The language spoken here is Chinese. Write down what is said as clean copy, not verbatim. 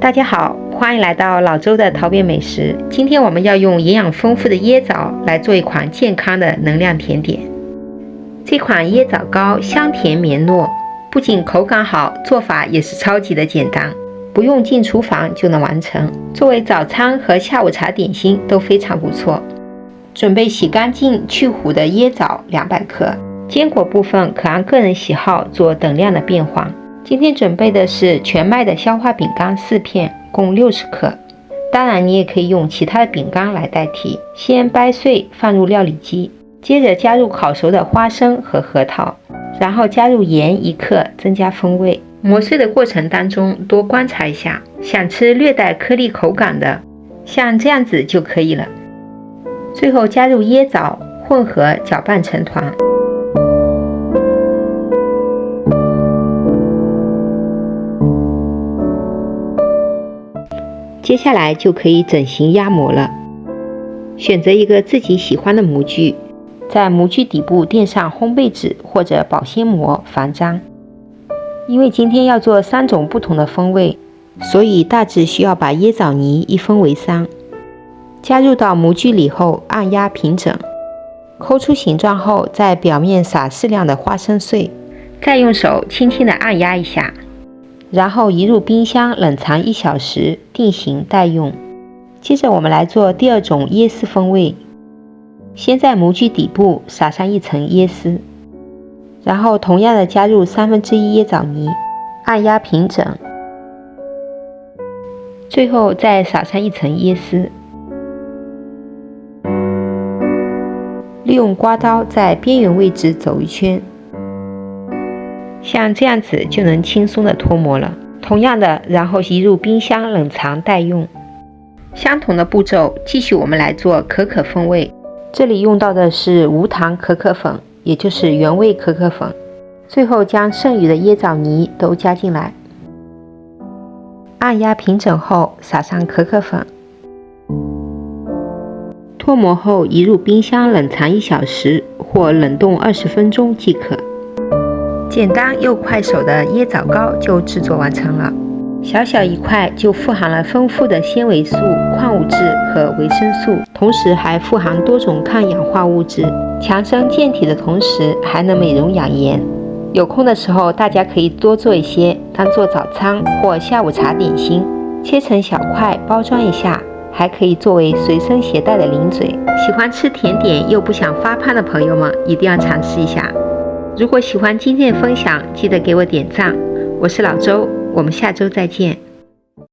大家好，欢迎来到老周的陶变美食。今天我们要用营养丰富的椰枣来做一款健康的能量甜点。这款椰枣糕香甜绵糯，不仅口感好，做法也是超级的简单，不用进厨房就能完成。作为早餐和下午茶点心都非常不错。准备洗干净去核的椰枣200克，坚果部分可按个人喜好做等量的变换。今天准备的是全麦的消化饼干4片，共60克。当然你也可以用其他的饼干来代替。先掰碎放入料理机，接着加入烤熟的花生和核桃，然后加入盐1克增加风味。磨碎的过程当中多观察一下，想吃略带颗粒口感的，像这样子就可以了。最后加入椰枣，混合搅拌成团。接下来就可以整形压模了。选择一个自己喜欢的模具，在模具底部垫上烘焙纸或者保鲜膜防粘。因为今天要做3种不同的风味，所以大致需要把椰枣泥一分为3。加入到模具里后按压平整，抠出形状后在表面撒适量的花生碎，再用手轻轻地按压一下，然后移入冰箱冷藏1小时，定型待用。接着我们来做第2种椰丝风味。先在模具底部撒上1层椰丝，然后同样的加入1/3椰枣泥，按压平整，最后再撒上1层椰丝。利用刮刀在边缘位置走一圈，像这样子就能轻松的脱模了。同样的，然后移入冰箱冷藏待用。相同的步骤，继续我们来做可可风味。这里用到的是无糖可可粉，也就是原味可可粉。最后将剩余的椰枣泥都加进来，按压平整后撒上可可粉。脱模后移入冰箱冷藏1小时或冷冻20分钟即可。简单又快手的椰枣糕就制作完成了。小小一块就富含了丰富的纤维素、矿物质和维生素，同时还富含多种抗氧化物质，强身健体的同时还能美容养颜。有空的时候大家可以多做一些，当做早餐或下午茶点心，切成小块包装一下，还可以作为随身携带的零嘴。喜欢吃甜点又不想发胖的朋友们一定要尝试一下。如果喜欢今天的分享，记得给我点赞。我是老周，我们下周再见。